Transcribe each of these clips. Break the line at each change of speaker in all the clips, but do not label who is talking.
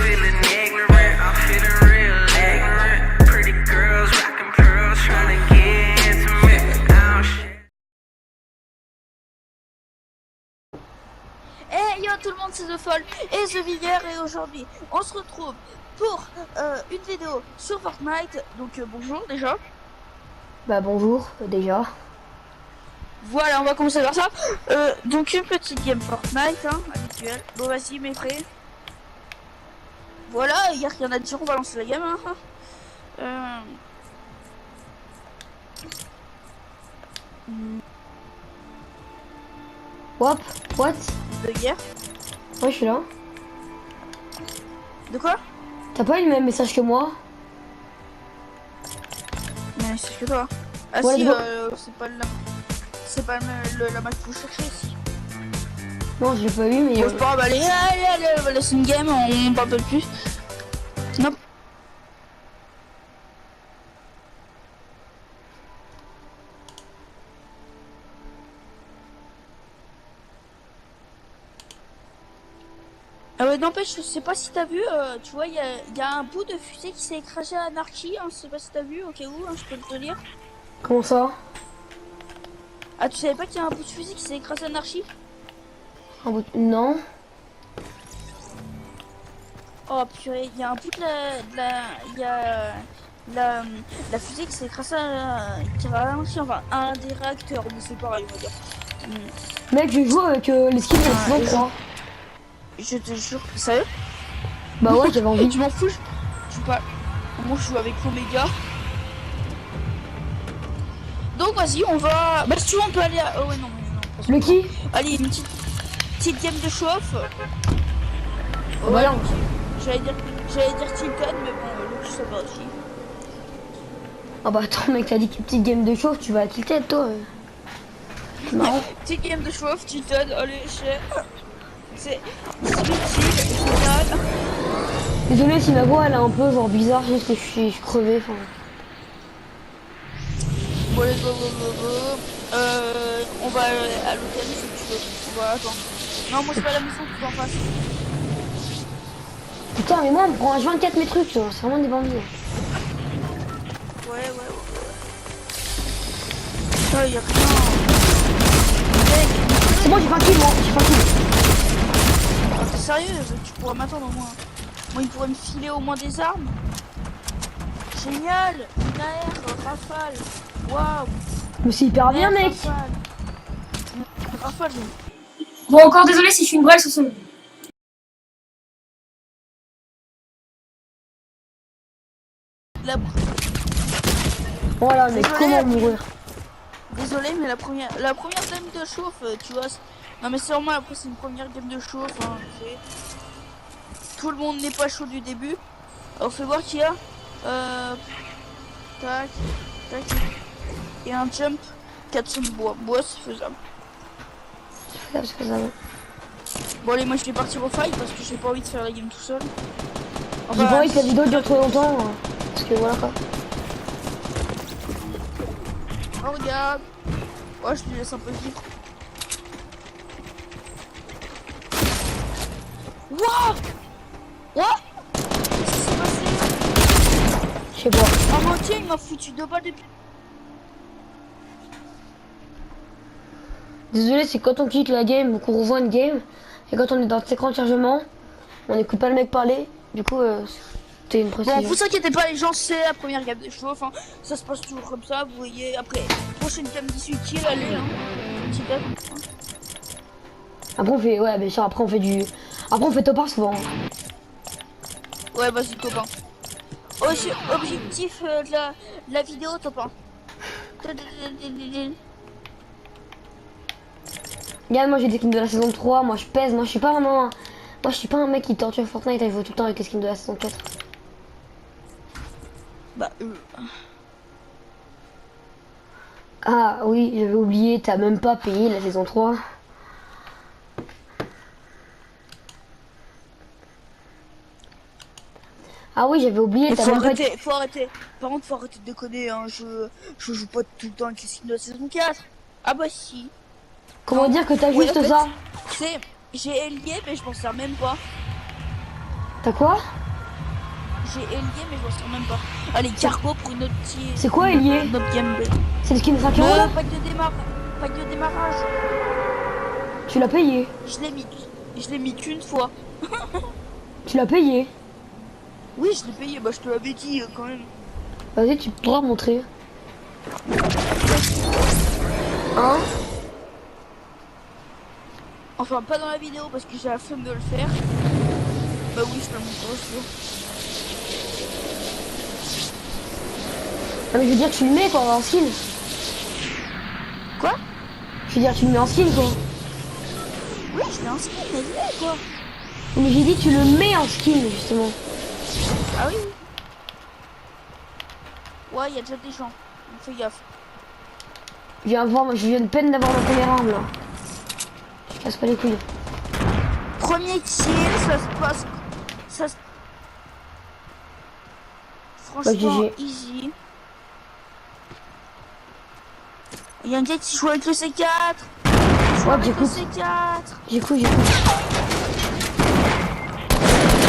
feeling ignorant, I'm feeling real ignorant. Pretty girls rocking pearls, trying to get intimate. I don't shit.
Hey yo tout le monde, c'est The Fall et The Vigueur et aujourd'hui on se retrouve pour une vidéo sur Fortnite. Donc bonjour déjà.
Bah bonjour déjà.
Voilà, on va commencer par ça. Donc une petite game Fortnite hein, habituelle. Bon vas-y mes frères. Voilà, hier il y en a 10 jours, on va lancer la game hein.
What?
De hier.
Ouais, je suis là.
De quoi?
T'as pas eu le même message que moi?
Mais c'est ce que toi. Ah
Ouais,
si,
bon.
c'est pas la map que vous cherchez ici.
Non, je l'ai pas eu, mais.
Bon, c'est pas grave, allez, on va laisser une game, on parle pas de plus. Non. Ah ouais, n'empêche, je sais pas si t'as vu, tu vois, il y a un bout de fusée qui s'est écrasé à Anarchy, hein, je sais pas si t'as vu, au cas où, hein, je peux te le dire.
Comment ça?
Ah, tu savais pas qu'il y a un bout de fusée qui s'est écrasé à Anarchy?
Non.
Oh purée, il y a un bout il y a la fusée qui s'est écrasée qui va Anarchy, enfin, un des réacteurs, mais c'est pareil, on va dire.
Mec, je joue avec les skins de la saison 3.
Je te jure, sérieux?
Bah ouais, j'avais envie.
Je m'en fous, je joue pas. Moi, je joue avec l'Omega. Donc, vas-y, on va. Bah, si tu veux, on peut aller à. Oh, ouais, non, non.
Le qui?
Allez, une petite game de chauffe. Oh,
Voilà.
ouais, j'allais dire Tilted, mais bon, le ça va aussi.
Ah bah attends, mec, t'as dit que petite game de chauffe, tu vas à tilter toi. C'est marrant.
Petite game de chauffe, Tilted, allez, c'est génial.
Désolé si ma voix elle est un peu genre bizarre, juste que je suis crevée. Enfin.
Bon, allez, go. On va à l'hôtel si tu veux. On va attendre. Non, moi, c'est pas la maison qui est en face.
Putain, mais moi, on prend H24 mes trucs, c'est vraiment des bandits.
Ouais. Ah, y'a rien. Mec,
C'est bon, j'ai pas un kill, moi, j'ai pas un kill.
ah, t'es sérieux? Tu pourras m'attendre au moins. Moi, il pourrait me filer au moins des armes. Génial! Une AR, Rafale. Waouh!
Mais c'est hyper bien, mec.
Rafale.
Bon, encore désolé si je suis une brêle sur ce.
Voilà, mais
Désolé.
comment mourir?
Désolé, mais la première game de chauffe, tu vois. Non, mais c'est normal, après, c'est une première game de chauffe. Hein, tu sais. Tout le monde n'est pas chaud du début. Alors, fais voir qu'il y a. Tac. Et un jump 400 de bois. Bois, c'est faisable.
C'est faisable.
Bon, allez, moi je vais partir au fight parce que j'ai pas envie de faire la game tout seul.
J'ai pas envie que la vidéo dure trop longtemps, hein, parce que voilà quoi.
Oh, regarde. Oh, je lui laisse un peu vivre. Wouah! What? Qu'est-ce qui s'est passé?
Je sais pas.
Ah, mon tiens, il m'a foutu 2 balles depuis.
Désolé, c'est quand on quitte la game ou qu'on revoit une game, et quand on est dans cet écran de chargement, on n'écoute pas le mec parler, du coup c'était une précision.
Bon, vous inquiétez pas, les gens, c'est la première game de chauffe. Hein. Ça se passe toujours comme ça, vous voyez. Après, prochaine game 18 kills, allez. Hein. Petit game.
Après on fait, ouais, bien sûr, après on fait top 1 souvent.
Ouais, vas-y, copain. Objectif de la vidéo, top 1.
Regarde, moi j'ai des skins de la saison 3, moi je pèse, moi je suis pas vraiment moi je suis pas un mec qui torture Fortnite, il faut tout le temps avec les skins de la saison 4.
Bah,
Ah oui, j'avais oublié, t'as même pas payé la saison 3. Ah oui, j'avais oublié, t'as même
faut arrêter. Par contre, faut arrêter de déconner, hein. Je joue pas tout le temps avec les skins de la saison 4. Ah bah si.
Comment dire que t'as
Ouais,
juste
en fait,
ça?
C'est, j'ai lié, mais je m'en sers même pas.
T'as quoi?
J'ai Elie, mais je le sens même pas. Allez, cargo pour une autre petite.
C'est quoi, Elie?
Une autre game.
C'est le skin 5 € là?
Pack de démarrage.
Tu l'as payé.
Je l'ai mis qu'une fois.
Tu l'as payé.
Oui, je l'ai payé, bah je te l'avais dit quand même.
Vas-y, tu pourras montrer. Hein?
Enfin, pas dans la vidéo parce que j'ai la flemme de le faire. Bah oui, je te le montre aussi.
Ah mais je veux dire, tu le mets quoi, en skin.
Quoi?
Je veux dire, tu le mets en skin quoi.
Oui, je l'ai en skin, mais quoi.
Mais j'ai dit, tu le mets en skin justement.
Ah oui. Ouais, il y a déjà des gens. Fais gaffe.
Je viens de peine d'avoir ma première arme là. Je casse pas les couilles.
Premier kill, ça se passe. Ça se... Franchement,
GG.
easy. Il y a un gars qui joue avec le C4. Il joue
Ouais,
avec le
j'écoute.
C4.
J'écoute.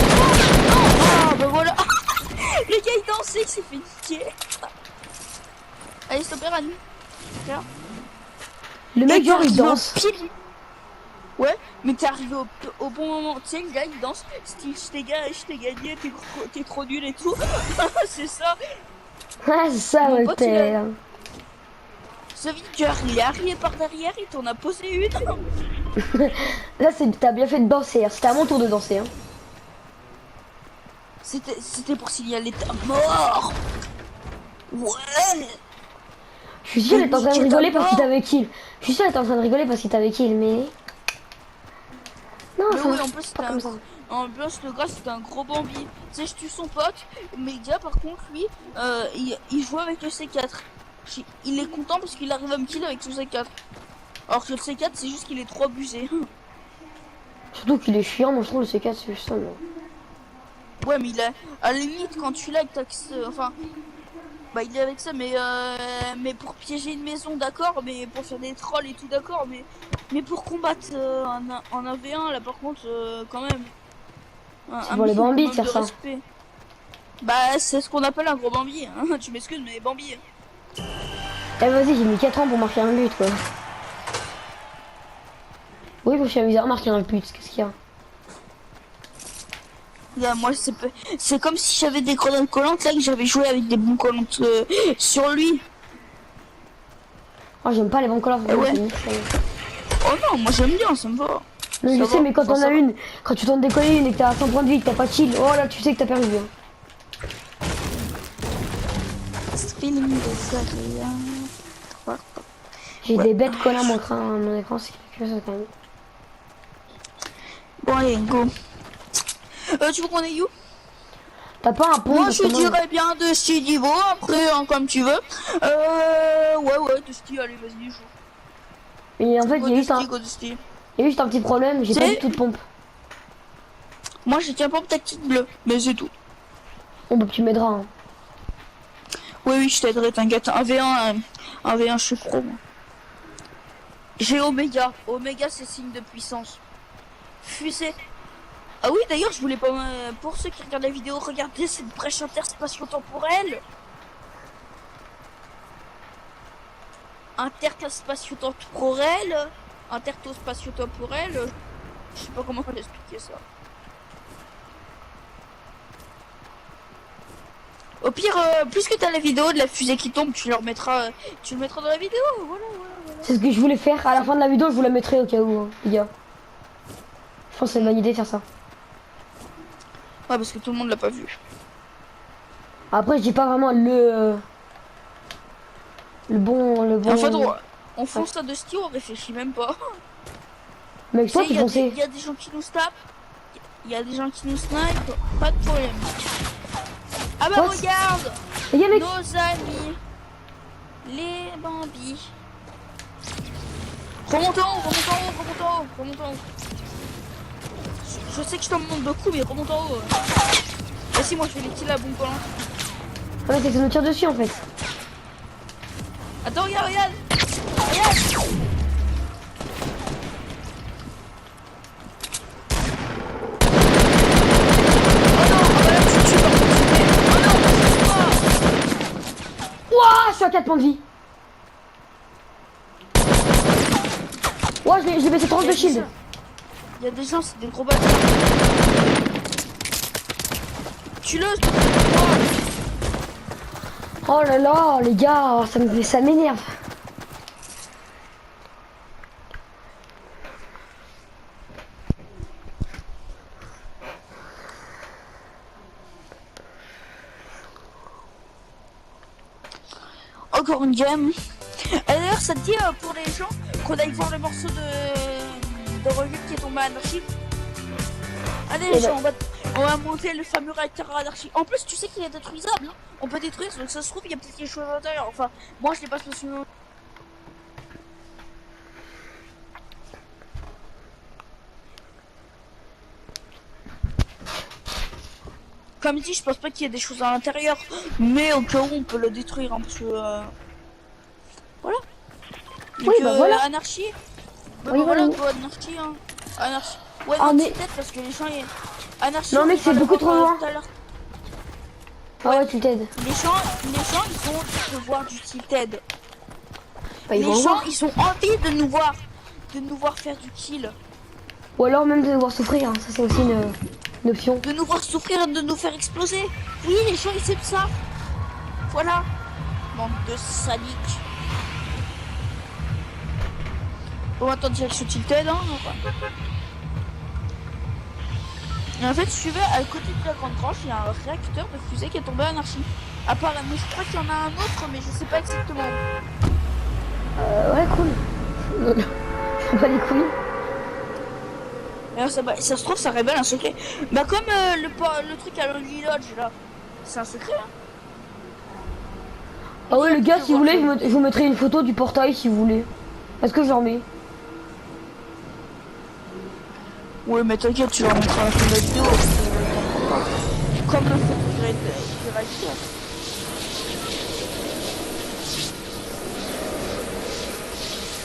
Ah bah voilà. Le gars il dansait, il s'est fait niquer. Allez, stop, Rani.
Le mec genre il
arrivé au
danse.
pile. Ouais, mais t'es arrivé au bon moment. Tu sais, le gars il danse. Style, je t'ai gagné, t'es trop nul et tout. C'est ça.
Ah c'est ça
Mon pote,
Walter.
Ce Victor, il est arrivé par derrière, il t'en a posé une.
Là t'as bien fait de danser. Hein. C'était à mon tour de danser. Hein.
C'était pour signaler ta mort. Ouais.
Je suis sûr qu'elle est en train de rigoler parce qu'il
mort.
t'avait kill. Je suis sûr qu'elle est en train de rigoler parce qu'il t'avait kill, mais... Non,
Mais
ça
oui,
marche
en plus, c'était
pas comme ça.
en plus, le gars, c'était un gros Bambi. Tu sais, je tue son pote, mais le gars, par contre, lui, il joue avec le C4. Il est content parce qu'il arrive à me kill avec son C4. Alors que le C4, c'est juste qu'il est trop abusé.
Surtout qu'il est chiant, moi je trouve le C4 c'est juste ça. Mais...
Ouais, mais il est à la limite quand tu l'as, enfin, bah il est avec ça, mais pour piéger une maison, d'accord, mais pour faire des trolls et tout, d'accord, mais pour combattre en 1v1, là par contre, quand même.
C'est pour les Bambis de faire ça.
Respect. Bah, c'est ce qu'on appelle un gros Bambi. Hein. Tu m'excuses, mais Bambi.
Eh vas-y, j'ai mis 4 ans pour marquer un but quoi. Oui, je me suis amusé à marquer un but, qu'est-ce qu'il y a?
Là, moi, c'est comme si j'avais des grenades collantes là, que j'avais joué avec des bons collantes sur lui.
Oh, j'aime pas les bons couleurs.
Ouais. Oh non, moi j'aime bien, ça me va.
Non, je
Ça
sais,
va,
mais quand
ça,
t'en
ça
as
va.
une, quand tu tentes de décoller une et que t'as 100 points de vie, que t'as pas de kill, oh là, tu sais que t'as perdu. Hein.
Feeling désagréable.
J'ai
Ouais.
des bêtes collées à mon écran, c'est quelque chose quand même.
Bon, allez, go. Tu veux qu'on ait où?
T'as pas un pont
Moi,
parce
je
que moi-
dirais bien de ce niveau, après, hein, comme tu veux. Ouais, de ce allez, vas-y, joue.
Et en fait,
Go
il y a
de
juste un,
go de style.
il y a juste un petit problème, j'ai
C'est-
pas du tout de pompe.
Moi, j'ai qu'un pompe tactique bleu, mais c'est tout.
Bon, bah tu m'aideras. Hein.
Oui, je t'aiderai, t'inquiète. 1v1, je suis pro, moi. J'ai Oméga. Oméga, c'est signe de puissance. Fusée. Ah oui, d'ailleurs, je voulais pas... pour ceux qui regardent la vidéo, regardez cette brèche interspatio-temporelle. Interspatio-temporelle. Interspatio-temporelle. Je sais pas comment expliquer ça. Au pire, puisque t'as la vidéo de la fusée qui tombe, tu le mettras dans la vidéo. Voilà.
C'est ce que je voulais faire. À la fin de la vidéo, je vous la mettrai au cas où, hein, les gars. Je pense que c'est une bonne idée de faire ça.
Ouais, parce que tout le monde l'a pas vu.
Après, je dis pas vraiment le bon.
En fait, on fonce ça de style, on réfléchit même pas.
Mec, toi,
Tu sais,
tu pensais.
il y a des gens qui nous tapent, il y a des gens qui nous snipent, pas de problème. Ah bah
What?
regarde,
Les gars, mec,
nos amis, les Bambis. Remonte en haut. Je sais que je t'en demande beaucoup, mais remonte en haut. Vas-y, moi je vais les tirer à bon collant.
ah, mais c'est que ça nous tire dessus en fait.
Attends, regarde.
à 4 points de vie. Ouais, je l'ai baissé 30 de shield.
Il y a des gens, c'est des gros bâtards. Tue-le.
Oh là là, les gars, ça m'énerve.
Encore une game. Et d'ailleurs, ça te dit pour les gens qu'on aille voir le morceau de revue qui est tombé à Anarchy. Allez, les gens, on va monter le fameux réacteur à Anarchy. En plus, tu sais qu'il est détruisable. Hein. On peut détruire, donc ça se trouve, il y a peut-être quelque chose à l'intérieur. Enfin, moi, je l'ai pas spécialement. Comme dit, je pense pas qu'il y ait des choses à l'intérieur, mais au cas où on peut le détruire, hein, parce que voilà.
Oui, bah voilà.
Anarchie. Bah,
Oui,
voilà,
oui.
quoi, Anarchie, hein. Anarchie. Ouais,
Ah,
non,
mais-
peut-être parce que les gens, Anarchie.
Non, mec,
on
c'est
va
beaucoup
le
trop
voir,
loin.
tout à l'heure.
Ah ouais, tu t'aides.
Les gens, ils ont voir du tilted.
Bah, ils
Les
vont
gens,
voir.
ils ont envie de nous voir faire du kill,
Ou alors même de devoir souffrir, hein. Ça c'est aussi une option.
de nous voir souffrir, de nous faire exploser. Oui, les gens, ils aiment ça. Voilà. Bande de saliques. Bon, attends, direction tilted, hein. Et en fait, si tu veux, à côté de la grande branche, il y a un réacteur de fusée qui est tombé à Anarchie. Apparemment, je crois qu'il y en a un autre, mais je sais pas exactement.
Ouais, cool. Je prends pas les couilles.
Alors, ça se trouve, ça révèle un secret. Bah, comme le truc à Lonely Lodge, là. C'est un secret, hein.
Ah ouais, les gars, si vous voulez, je vous mettrai une photo du portail si vous voulez. Est-ce que j'en mets?
Ouais, mais t'inquiète, tu leur montreras la fin de la vidéo. Comme le fait du réacteur.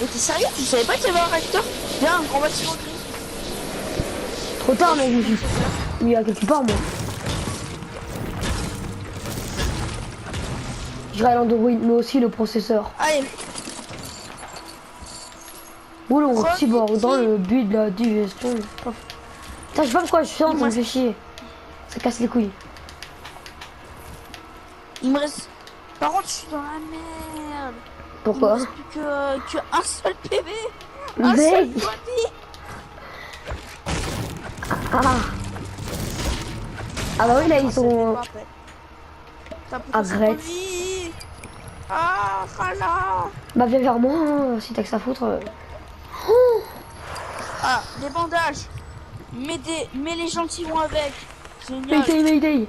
Et t'es sérieux? Tu savais pas qu'il y avait un réacteur? Viens, un grand bâtiment gris.
Trop tard, mec, je me suis. Il y a quelque part, moi. Je vais Android, mais aussi le processeur.
Allez,
Boulon,
Croquis.
cyborg, dans le but de la digestion. Putain, je sais pas pourquoi je suis en train de me faire chier. Ça casse les couilles.
il me reste. Par contre, je suis dans la merde.
Pourquoi?
Il me reste plus que un seul PV. Un
Mais-
seul point de vie.
Ah bah oui, là, ils sont.
T'as plus
Ah,
que 5
Grete.
points de vie. Ah, voilà.
Bah, viens vers moi, hein, si t'as que ça à foutre.
Ah, des bandages. Mais les gentils vont avec. Génial.
Mayday, Mayday.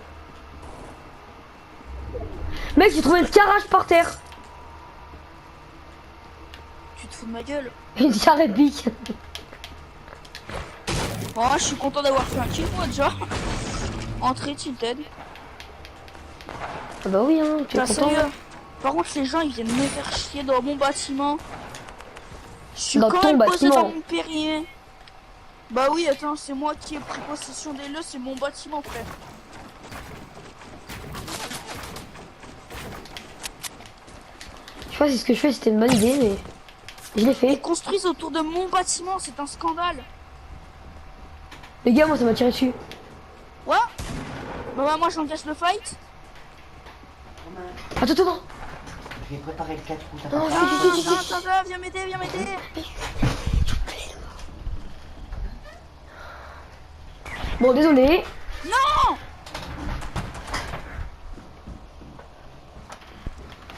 Mec, j'ai trouvé une carage par terre.
Tu te fous de ma gueule.
Une carré de bique.
Oh, je suis content d'avoir fait un kill moi déjà. Entrée tilted.
Ah bah oui, hein, tu es
Pas
content.
sérieux. Par contre, les gens ils viennent me faire chier dans mon bâtiment. Je suis
Dans
quand
ton
même posé
bâtiment.
dans mon périmètre. Bah oui, attends, c'est moi qui ai pris possession des lieux, c'est mon bâtiment, frère.
Je sais pas si ce que je fais c'était une bonne idée, mais je l'ai
Ils
fait.
construisent autour de mon bâtiment, c'est un scandale.
Les gars, moi ça m'a tiré dessus.
Ouais. Bah moi j'engage le fight.
Attends, attends, attends.
J'ai préparé le 4 coups.
Non,
Attends, viens m'aider, viens m'aider.
Bon, désolé.
Non.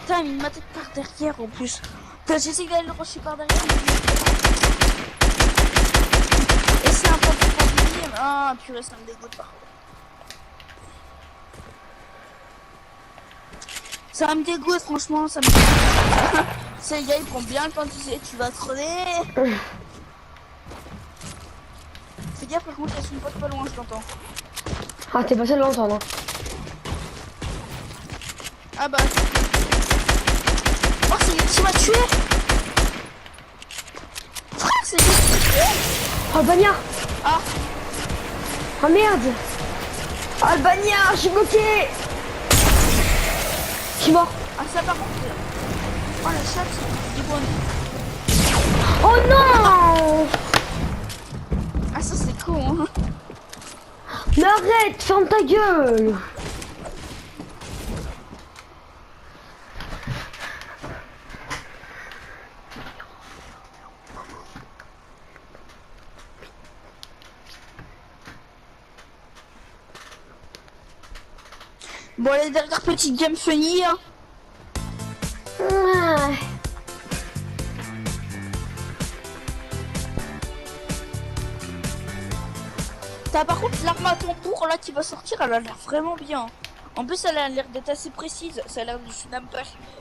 Putain, il m'a tête par derrière en plus. Putain, j'essaie d'aller le rusher par derrière. Et c'est un peu plus. Ah purée, ça me dégoûte pas. Ça me dégoûte, franchement, ça me dégoûte. Ces gars, ils prennent bien le temps de dire tu vas crever. Fais gaffe, par contre, il y a une pote pas loin, je t'entends.
Ah, t'es pas seul à l'entendre.
Ah bah. Oh, c'est lui qui m'a tué. Frère, c'est lui qui m'a tué.
Oh, Albania.
Ah,
Oh merde. Albania, je suis bloqué. Je suis mort.
ah ça par contre. Oh la chatte, il est bon.
Oh non!
Ah ça c'est con hein.
Mais arrête, ferme ta gueule!
Bon les dernières petites games funny hein.
Ouais.
T'as par contre l'arme à tambour là qui va sortir, elle a l'air vraiment bien. En plus elle a l'air d'être assez précise, ça a l'air d'une arme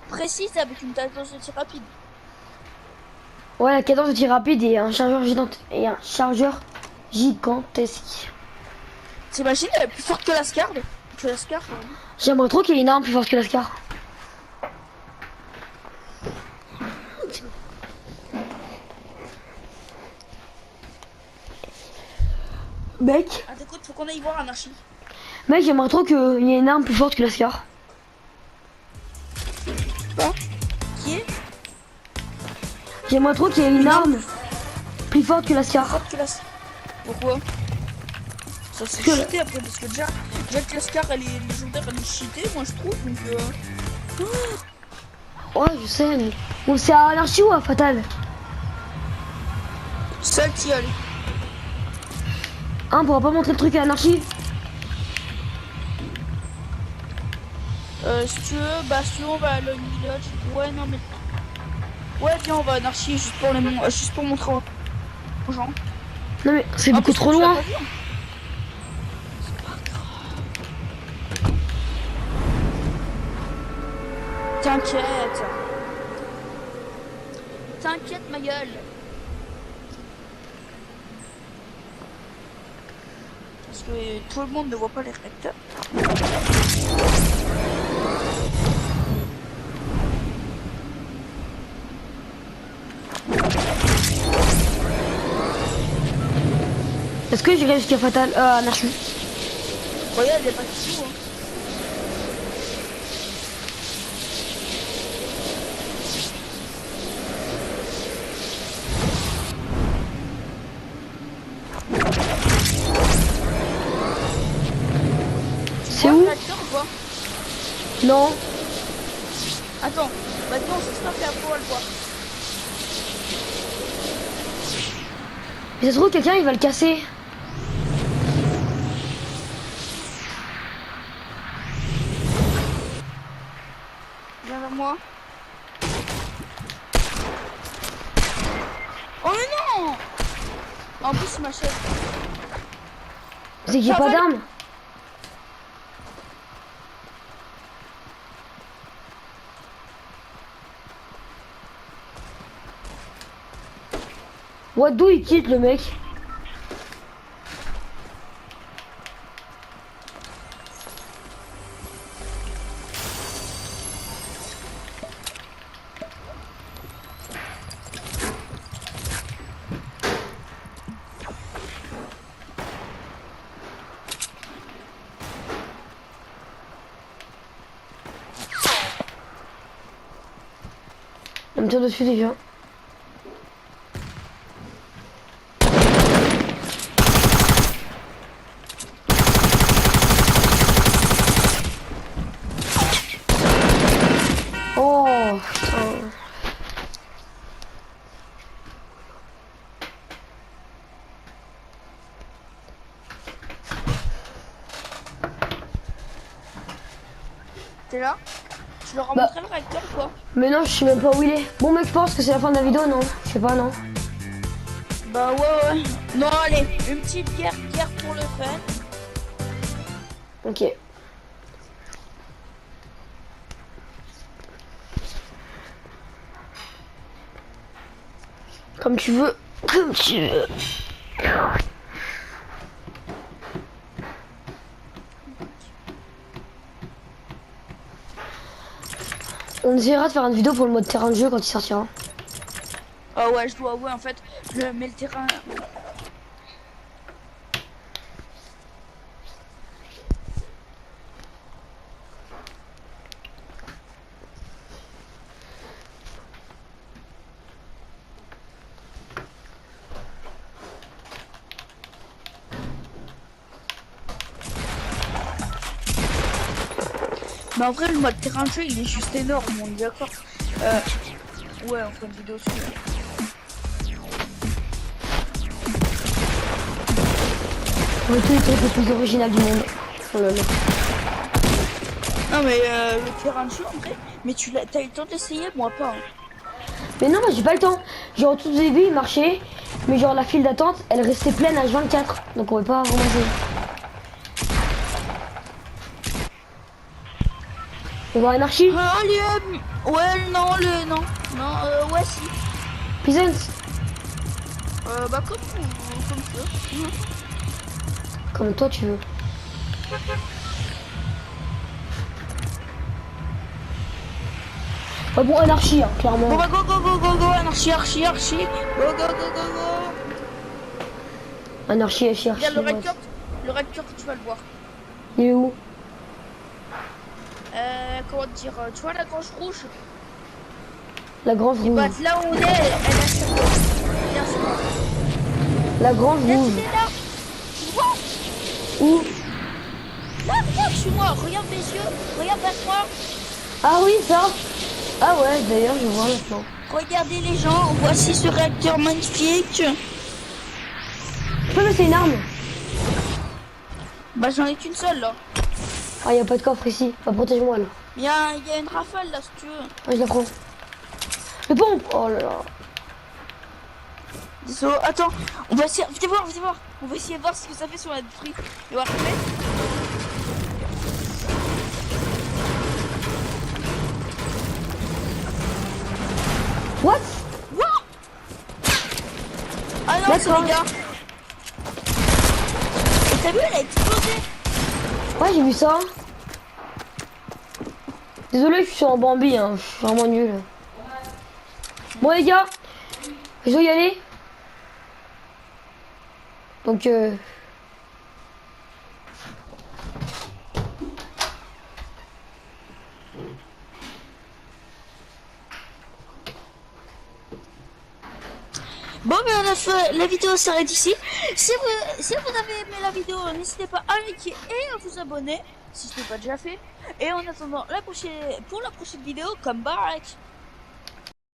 précise avec une cadence de tir rapide.
Ouais, la cadence de tir rapide et un chargeur gigantesque.
T'imagines, elle est plus forte que la Scar. Que la Scar.
J'aimerais trop qu'il y ait une arme plus forte que la Scar. Mec,
écoute, faut qu'on aille voir Anarchie.
j'aimerais trop qu'il y ait une arme plus forte que la Scar.
Quoi? Qui est
J'aimerais trop qu'il y ait une arme plus forte que la Scar.
forte que la Scar? Pourquoi? Ça c'est
Que-
cheaté après, parce que déjà que la Scar elle est légendaire, elle est cheatée, moi je trouve, donc
Ouais, je sais, mais... Bon, c'est à Anarchie ou à Fatal?
Seul qui allait.
Hein, on pourra pas montrer le truc à Anarchie?
Si tu veux, bah si on va à Lone Village. Ouais, non mais. Ouais, viens, on va à Anarchie juste pour montrer aux gens.
Non mais c'est
Ah,
beaucoup
parce que
trop
tu l'as
loin.
pas vu, hein. C'est pas grave. T'inquiète. T'inquiète, ma gueule. Parce que tout le monde ne voit pas les réacteurs.
Est-ce que j'irai jusqu'à Fatal, Anarchie?
Regarde, il n'y a pas de sous. Hein.
C'est
Ouais,
où?
le réacteur ou quoi?
Non.
Attends, maintenant c'est stop et après on va le voir.
Mais ça se trouve quelqu'un il va le casser.
Viens vers moi. Oh mais non! En plus il m'achète.
C'est qu'il n'y a
Ça
pas
va,
d'arme. What, d'où il quitte le mec? On me tire dessus déjà. Oh putain.
T'es là? Tu leur as
Bah.
montré le réacteur ou quoi?
Mais non, je sais même pas où il est. Bon mec, je pense que c'est la fin de la vidéo, non? Je sais pas, non?
Bah ouais. Non allez, une petite guerre pour le fun.
Ok. Comme tu veux. Comme tu veux. On essaiera de faire une vidéo pour le mode terrain de jeu quand il sortira.
Ah ouais, je dois avouer en fait, mais le terrain. Mais en vrai, le mode terrain de jeu, il est juste énorme, on est d'accord. Ouais, on fait une vidéo dessus.
Ouais, tous les trucs les plus originaux du monde. Oh là là.
Non mais le terrain de jeu en vrai, mais t'as eu le temps d'essayer, moi pas. Hein.
Mais non, moi j'ai pas le temps. Genre au tout début il marchait, mais genre la file d'attente elle restait pleine à 24. Donc on pouvait pas vraiment jouer. On va Anarchy.
Ah, ouais, non, ouais, si.
Peasants.
Bah, comme tu veux.
Comme toi tu veux. Ah bon, Anarchy, hein, clairement.
Bon, bah, go, Anarchy. Go, go.
Anarchy,
Regarde
ouais.
le red cœur, tu vas le voir.
Il est où?
Comment te dire, tu vois la grange rouge?
La grange rouge.
Bah, là où on est, elle a sur moi. Regarde sur moi.
La grange
Là,
rouge.
tu es là. Tu vois?
Où?
Là, regarde sur moi. Regarde mes yeux. Regarde vers moi.
Ah oui, ça. Ah ouais, d'ailleurs, je vois maintenant.
Regardez les gens, voici ce réacteur magnifique.
Je peux laisser une arme?
Bah j'en ai qu'une seule là.
Ah, y a pas de coffre ici. Bah, protège-moi là.
Il y a une rafale là si tu veux.
Ah, je la prends. Le pompe. Oh là là.
Désolé, attends, on va essayer, viens voir. On va essayer de voir ce que ça fait sur la détruit. Tu vas refaire.
What?
Ah non, c'est
D'accord.
les gars. Et t'as vu, elle a explosé.
Ouais, j'ai vu ça. Désolé, je suis en Bambi, hein. Je suis vraiment nul. Bon les gars, je dois y aller. Donc
Bon, mais on a fait, la vidéo s'arrête ici. Si vous avez aimé la vidéo, n'hésitez pas à liker et à vous abonner si ce n'est pas déjà fait. Et en attendant pour la prochaine vidéo, come back.